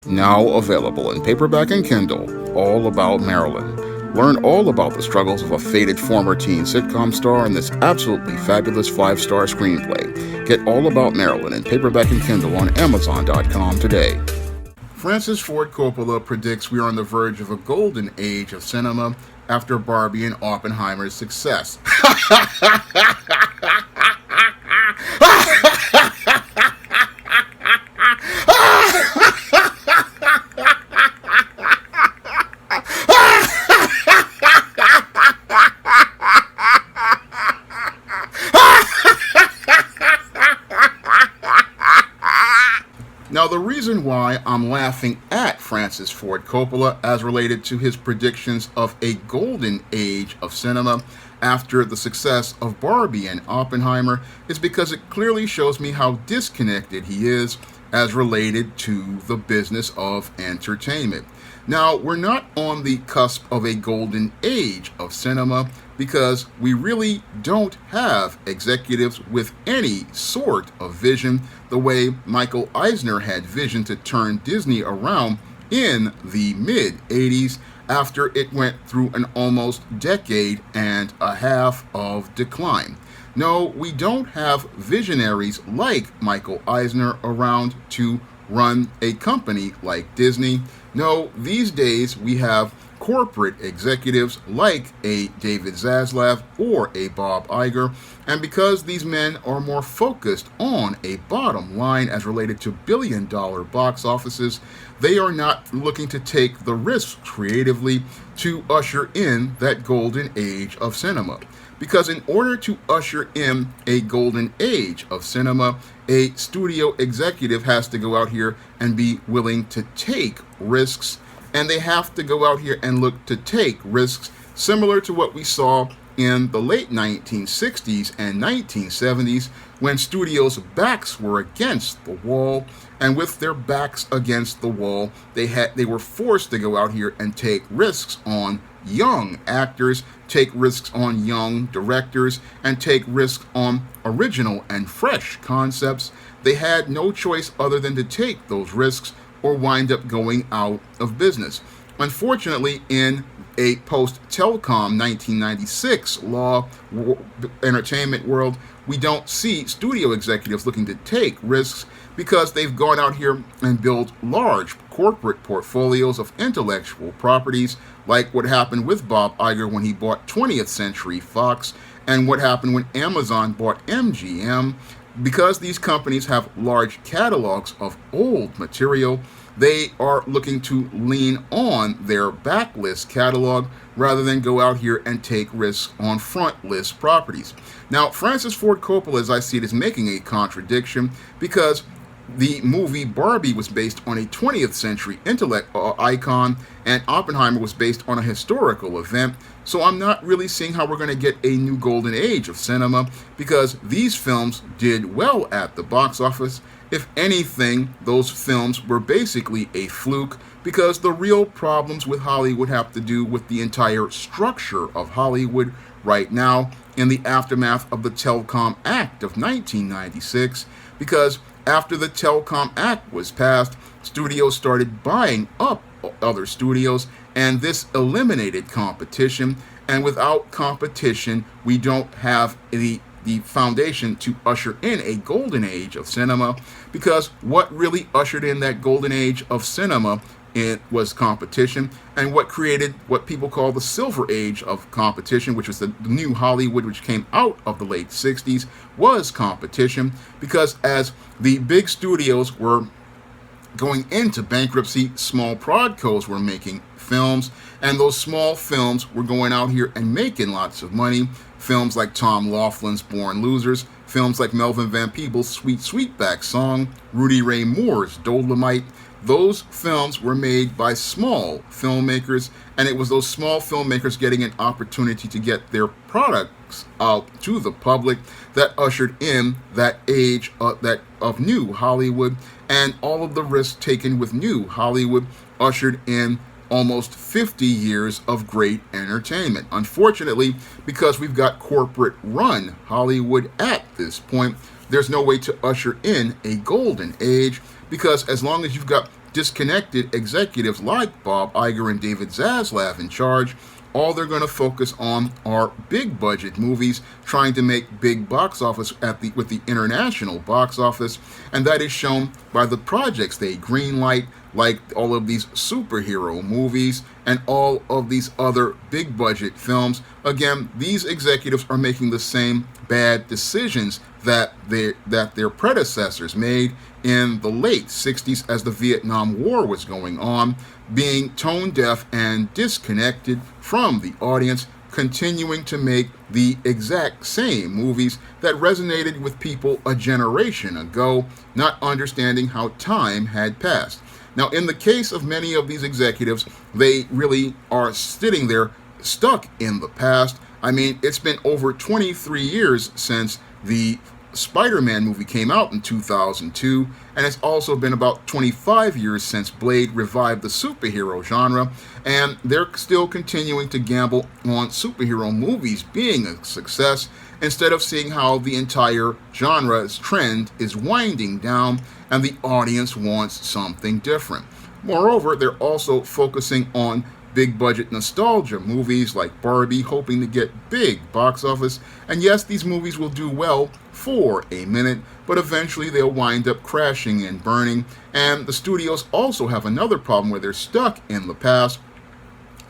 Now available in paperback and Kindle, All About Marilyn. Learn all about the struggles of a faded former teen sitcom star in this absolutely fabulous 5-star screenplay. Get All About Marilyn in paperback and Kindle on Amazon.com today. Francis Ford Coppola predicts we are on the verge of a golden age of cinema after Barbie and Oppenheimer's success. Now, the reason why I'm laughing at Francis Ford Coppola as related to his predictions of a golden age of cinema after the success of Barbie and Oppenheimer is because it clearly shows me how disconnected he is as related to the business of entertainment. Now, we're not on the cusp of a golden age of cinema because we really don't have executives with any sort of vision the way Michael Eisner had vision to turn Disney around in the mid-'80s after it went through an almost decade and a half of decline. No, we don't have visionaries like Michael Eisner around to run a company like Disney. No, these days we have corporate executives like a David Zaslav or a Bob Iger, and because these men are more focused on a bottom line as related to billion-dollar box offices, they are not looking to take the risks creatively to usher in that golden age of cinema. Because in order to usher in a golden age of cinema, a studio executive has to go out here and be willing to take risks, and they have to go out here and look to take risks similar to what we saw in the late 1960s and 1970s when studios' backs were against the wall, and with their backs against the wall, they were forced to go out here and take risks on young actors, take risks on young directors, and take risks on original and fresh concepts. They had no choice other than to take those risks or wind up going out of business. Unfortunately, in a post-telecom 1996 entertainment world, we don't see studio executives looking to take risks because they've gone out here and built large corporate portfolios of intellectual properties, like what happened with Bob Iger when he bought 20th Century Fox, and what happened when Amazon bought MGM. Because these companies have large catalogs of old material, they are looking to lean on their backlist catalog rather than go out here and take risks on front list properties. Now, Francis Ford Coppola, as I see it, is making a contradiction because the movie Barbie was based on a 20th century icon, and Oppenheimer was based on a historical event. So I'm not really seeing how we're going to get a new golden age of cinema because these films did well at the box office. If anything, those films were basically a fluke because the real problems with Hollywood have to do with the entire structure of Hollywood right now in the aftermath of the Telecom Act of 1996, because after the Telecom Act was passed, studios started buying up other studios, and this eliminated competition. And without competition, we don't have the foundation to usher in a golden age of cinema, because what really ushered in that golden age of cinema it was competition, and what created what people call the silver age of competition, which was the new Hollywood, which came out of the late 60s, was competition, because as the big studios were going into bankruptcy, small prodcos were making films, and those small films were going out here and making lots of money. Films like Tom Laughlin's Born Losers, films like Melvin Van Peebles' Sweet Sweetback Song, Rudy Ray Moore's Dolomite. Those films were made by small filmmakers, and it was those small filmmakers getting an opportunity to get their products out to the public that ushered in that age of new Hollywood, and all of the risks taken with new Hollywood ushered in almost 50 years of great entertainment. Unfortunately, because we've got corporate-run Hollywood at this point, there's no way to usher in a golden age, because as long as you've got disconnected executives like Bob Iger and David Zaslav in charge, all they're going to focus on are big budget movies, trying to make big box office with the international box office, and that is shown by the projects they greenlight, like all of these superhero movies and all of these other big budget films. Again, these executives are making the same bad decisions that their predecessors made in the late 60s as the Vietnam War was going on, being tone deaf and disconnected from the audience, continuing to make the exact same movies that resonated with people a generation ago, not understanding how time had passed. Now, in the case of many of these executives, they really are sitting there stuck in the past. I mean, it's been over 23 years since the Spider-Man movie came out in 2002, and it's also been about 25 years since Blade revived the superhero genre, and they're still continuing to gamble on superhero movies being a success instead of seeing how the entire genre's trend is winding down and the audience wants something different. Moreover, they're also focusing on big budget nostalgia movies like Barbie, hoping to get big box office. And yes, these movies will do well for a minute, but eventually they'll wind up crashing and burning. And the studios also have another problem where they're stuck in the past,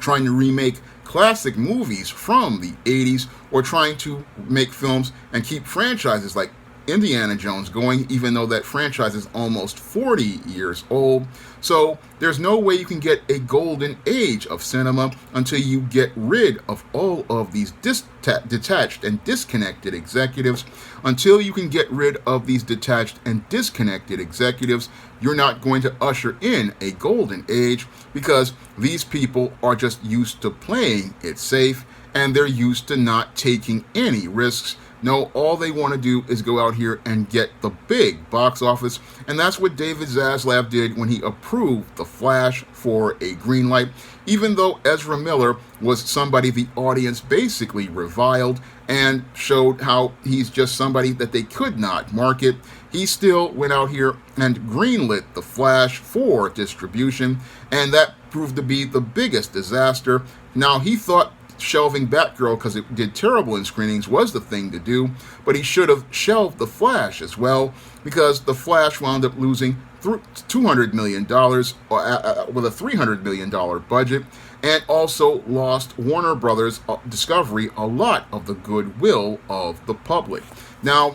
trying to remake classic movies from the 80s, or trying to make films and keep franchises like Indiana Jones going, even though that franchise is almost 40 years old. So there's no way you can get a golden age of cinema until you get rid of all of these detached and disconnected executives. Until you can get rid of these detached and disconnected executives, you're not going to usher in a golden age, because these people are just used to playing it safe and they're used to not taking any risks. No, all they want to do is go out here and get the big box office, and that's what David Zaslav did when he approved The Flash for a green light. Even though Ezra Miller was somebody the audience basically reviled and showed how he's just somebody that they could not market, he still went out here and greenlit The Flash for distribution, and that proved to be the biggest disaster. Now, he thought shelving Batgirl, because it did terrible in screenings, was the thing to do, but he should have shelved The Flash as well, because The Flash wound up losing $200 million with a $300 million budget, and also lost Warner Brothers Discovery a lot of the goodwill of the public. Now,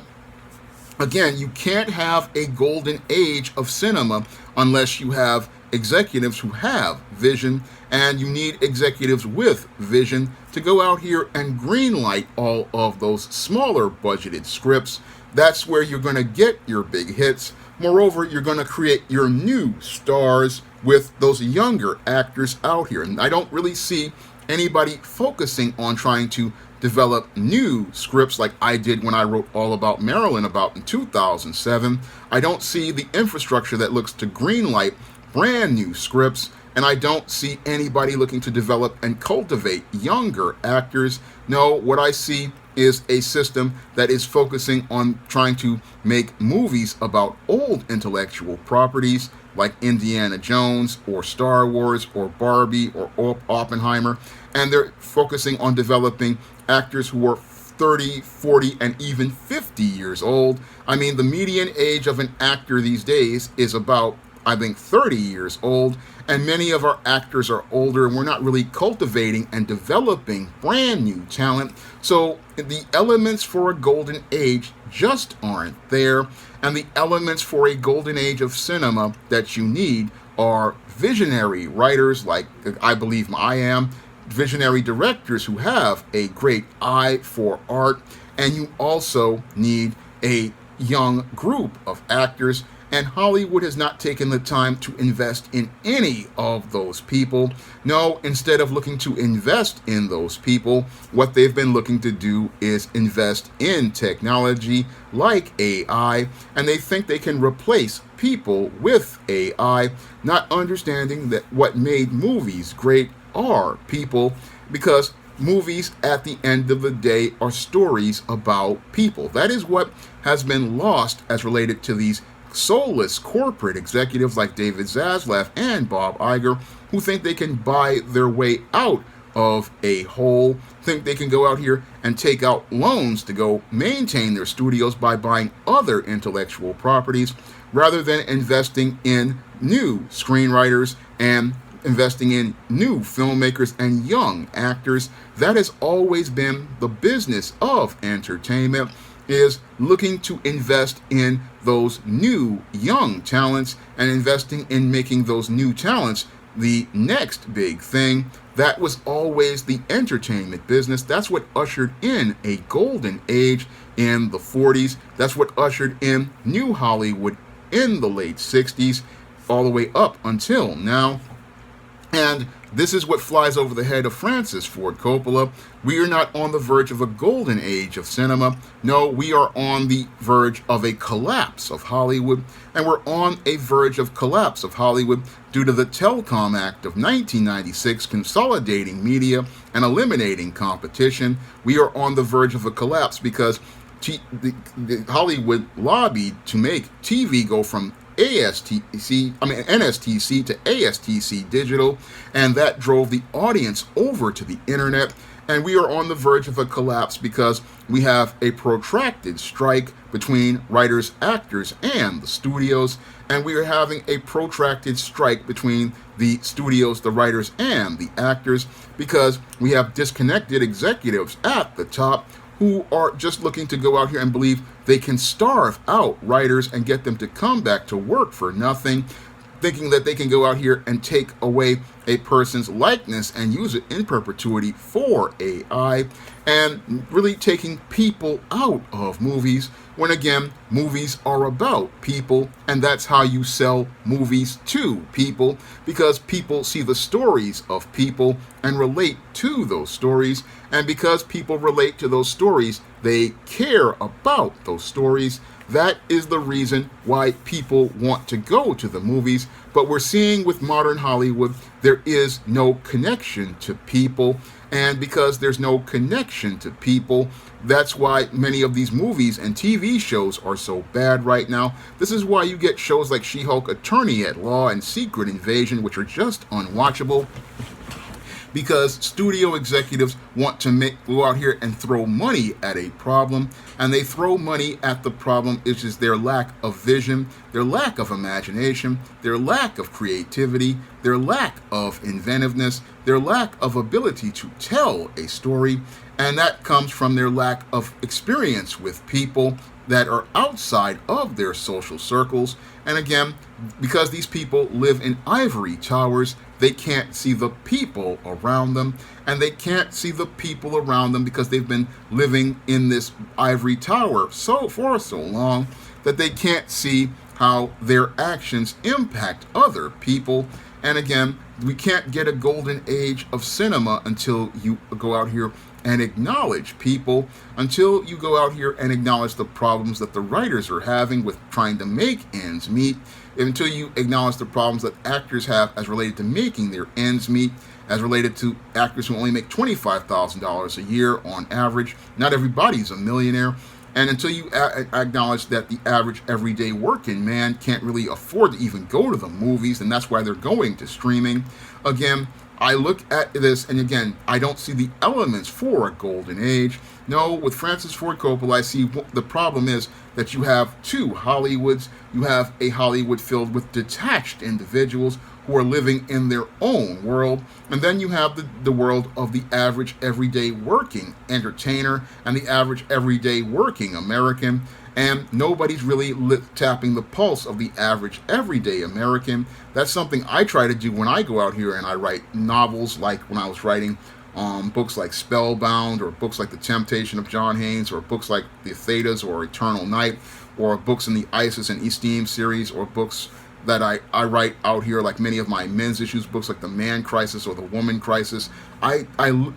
again, you can't have a golden age of cinema unless you have executives who have vision, and you need executives with vision to go out here and greenlight all of those smaller budgeted scripts. That's where you're going to get your big hits. Moreover, you're going to create your new stars with those younger actors out here. And I don't really see anybody focusing on trying to develop new scripts like I did when I wrote All About Marilyn about in 2007. I don't see the infrastructure that looks to greenlight brand new scripts, and I don't see anybody looking to develop and cultivate younger actors. No, what I see is a system that is focusing on trying to make movies about old intellectual properties like Indiana Jones or Star Wars or Barbie or Oppenheimer, and they're focusing on developing actors who are 30, 40, and even 50 years old. I mean, the median age of an actor these days is about, I think, 30 years old, and many of our actors are older, and we're not really cultivating and developing brand new talent. So the elements for a golden age just aren't there, and the elements for a golden age of cinema that you need are visionary writers like I believe I am, visionary directors who have a great eye for art, and you also need a young group of actors. And Hollywood has not taken the time to invest in any of those people. No, instead of looking to invest in those people, what they've been looking to do is invest in technology like AI, and they think they can replace people with AI, not understanding that what made movies great are people, because movies at the end of the day are stories about people. That is what has been lost as related to these soulless corporate executives like David Zaslav and Bob Iger, who think they can buy their way out of a hole, think they can go out here and take out loans to go maintain their studios by buying other intellectual properties rather than investing in new screenwriters and investing in new filmmakers and young actors. That has always been the business of entertainment, is looking to invest in those new young talents and investing in making those new talents the next big thing. That was always the entertainment business. That's what ushered in a golden age in the 40s. That's what ushered in New Hollywood in the late 60s, all the way up until now. And this is what flies over the head of Francis Ford Coppola. We are not on the verge of a golden age of cinema. No, we are on the verge of a collapse of Hollywood. And we're on a verge of collapse of Hollywood due to the Telecom Act of 1996 consolidating media and eliminating competition. We are on the verge of a collapse because the Hollywood lobbied to make TV go from NSTC to ASTC digital, and that drove the audience over to the internet. And we are on the verge of a collapse because we have a protracted strike between writers, actors, and the studios, and we are having a protracted strike between the studios, the writers, and the actors, because we have disconnected executives at the top who are just looking to go out here and believe they can starve out writers and get them to come back to work for nothing, thinking that they can go out here and take away a person's likeness and use it in perpetuity for AI, and really taking people out of movies, when again, movies are about people, and that's how you sell movies to people, because people see the stories of people and relate to those stories, and because people relate to those stories, they care about those stories. That is the reason why people want to go to the movies. But we're seeing with modern Hollywood, there is no connection to people. And because there's no connection to people, that's why many of these movies and TV shows are so bad right now. This is why you get shows like She-Hulk Attorney at Law and Secret Invasion, which are just unwatchable, because studio executives want to go out here and throw money at a problem, and they throw money at the problem, which is their lack of vision, their lack of imagination, their lack of creativity, their lack of inventiveness, their lack of ability to tell a story, and that comes from their lack of experience with people that are outside of their social circles. And again, because these people live in ivory towers, they can't see the people around them, and they can't see the people around them because they've been living in this ivory tower for so long that they can't see how their actions impact other people. And again, we can't get a golden age of cinema until you go out here and acknowledge people, until you go out here and acknowledge the problems that the writers are having with trying to make ends meet, until you acknowledge the problems that actors have as related to making their ends meet, as related to actors who only make $25,000 a year on average. Not everybody's a millionaire. And until you acknowledge that the average everyday working man can't really afford to even go to the movies, and that's why they're going to streaming. Again, I look at this, and again, I don't see the elements for a golden age. No, with Francis Ford Coppola, I see the problem is that you have two Hollywoods. You have a Hollywood filled with detached individuals who are living in their own world. And then you have the world of the average everyday working entertainer and the average everyday working American. And nobody's really tapping the pulse of the average everyday American. That's something I try to do when I go out here and I write novels, like when I was writing books like Spellbound, or books like The Temptation of John Haynes, or books like The Thetas or Eternal Night, or books in the Isis and Esteem series, or books that I write out here, like many of my men's issues books like The Man Crisis or The Woman Crisis. I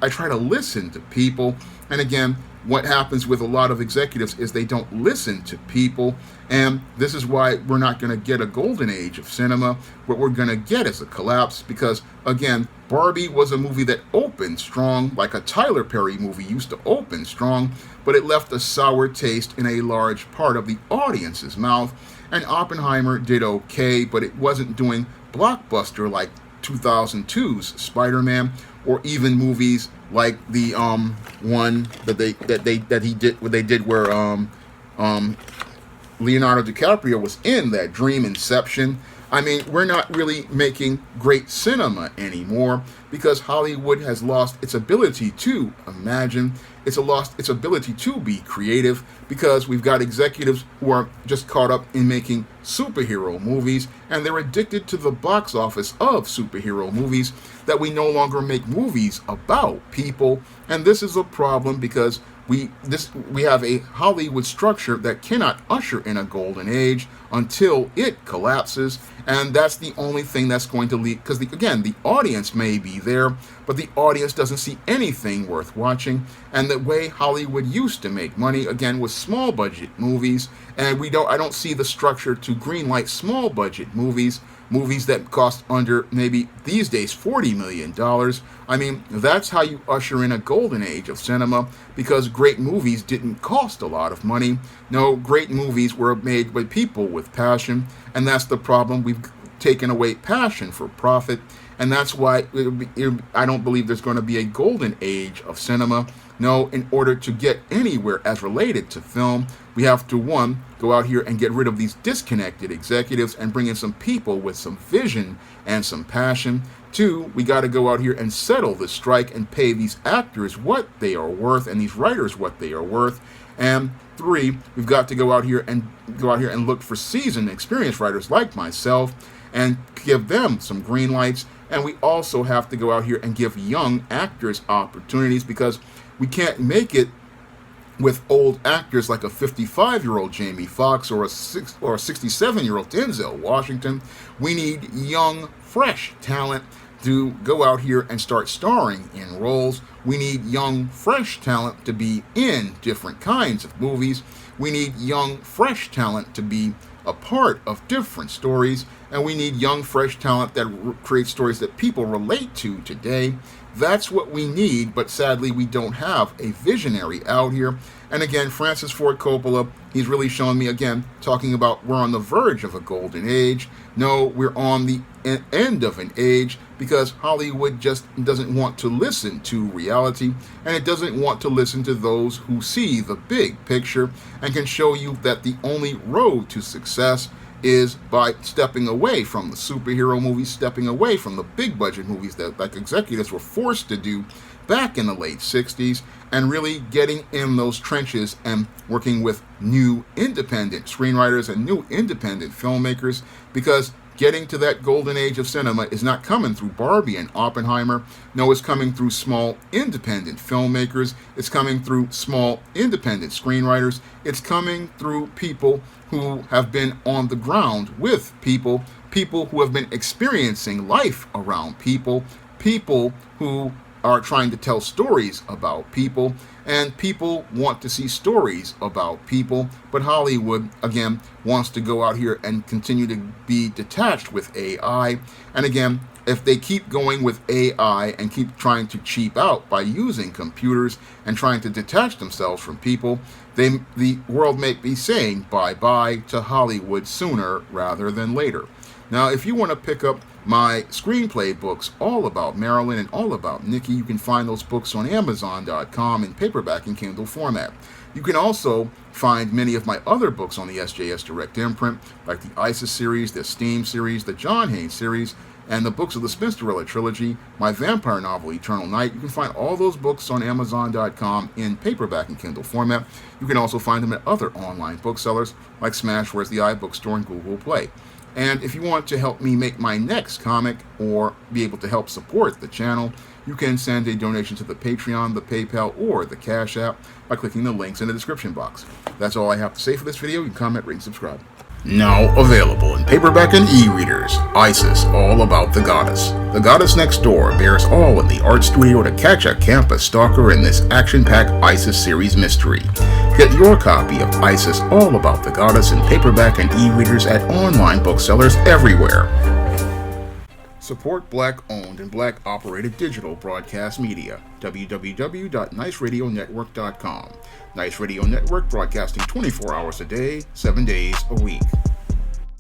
try to listen to people. And again, what happens with a lot of executives is they don't listen to people, and this is why we're not going to get a golden age of cinema. What we're going to get is a collapse, because again, Barbie was a movie that opened strong, like a Tyler Perry movie used to open strong, but it left a sour taste in a large part of the audience's mouth. And Oppenheimer did okay, but it wasn't doing blockbuster like 2002's Spider-Man, or even movies like the one that he did where Leonardo DiCaprio was in, that dream Inception. I mean, we're not really making great cinema anymore because Hollywood has lost its ability to imagine. It's lost its ability to be creative because we've got executives who are just caught up in making superhero movies, and they're addicted to the box office of superhero movies that we no longer make movies about people. And this is a problem because we have a Hollywood structure that cannot usher in a golden age until it collapses, and that's the only thing that's going to lead, because again, the audience may be there, but the audience doesn't see anything worth watching. And the way Hollywood used to make money, again, was small budget movies, and I don't see the structure to greenlight small budget movies that cost under, maybe these days, $40 million. I mean, that's how you usher in a golden age of cinema, because great movies didn't cost a lot of money. No, great movies were made by people with passion, and that's the problem. We've taken away passion for profit, and that's why I don't believe there's going to be a golden age of cinema. No, in order to get anywhere as related to film, we have to, one, go out here and get rid of these disconnected executives and bring in some people with some vision and some passion. Two, we got to go out here and settle the strike and pay these actors what they are worth and these writers what they are worth. And three, we've got to go out here and look for seasoned, experienced writers like myself and give them some green lights. And we also have to go out here and give young actors opportunities, because we can't make it with old actors like a 55-year-old Jamie Foxx or a 67-year-old Denzel Washington. We need young, fresh talent to go out here and start starring in roles. We need young, fresh talent to be in different kinds of movies. We need young, fresh talent to be a part of different stories. And we need young, fresh talent that creates stories that people relate to today. That's what we need, but sadly we don't have a visionary out here. And again, Francis Ford Coppola, he's really shown me, again, talking about we're on the verge of a golden age. No, we're on the end of an age, because Hollywood just doesn't want to listen to reality, and it doesn't want to listen to those who see the big picture and can show you that the only road to success is by stepping away from the superhero movies, stepping away from the big budget movies that like executives were forced to do back in the late 60s, and really getting in those trenches and working with new independent screenwriters and new independent filmmakers, because getting to that golden age of cinema is not coming through Barbie and Oppenheimer. No, it's coming through small independent filmmakers. It's coming through small independent screenwriters. It's coming through people who have been on the ground with people who have been experiencing life around people who are trying to tell stories about people, and people want to see stories about people. But Hollywood, again, wants to go out here and continue to be detached with AI. And again, if they keep going with AI and keep trying to cheap out by using computers and trying to detach themselves from people, the world may be saying bye-bye to Hollywood sooner rather than later. Now, if you want to pick up my screenplay books all about Marilyn and all about Nikki, you can find those books on Amazon.com in paperback and Kindle format. You can also find many of my other books on the SJS Direct imprint, like the ISIS series, the Steam series, the John Haynes series, and the books of the Spinsterella trilogy, my vampire novel, Eternal Night. You can find all those books on Amazon.com in paperback and Kindle format. You can also find them at other online booksellers like Smashware's The iBookstore and Google Play. And if you want to help me make my next comic or be able to help support the channel, you can send a donation to the Patreon, the PayPal, or the Cash App by clicking the links in the description box. That's all I have to say for this video. You can comment, rate, and subscribe. Now available in paperback and e-readers, ISIS, All About the Goddess. The Goddess Next Door bears all in the art studio to catch a campus stalker in this action-packed ISIS series mystery. Get your copy of ISIS, All About the Goddess in paperback and e-readers at online booksellers everywhere. Support Black-owned and Black-operated digital broadcast media. www.niceradionetwork.com. Nice Radio Network, broadcasting 24 hours a day, 7 days a week.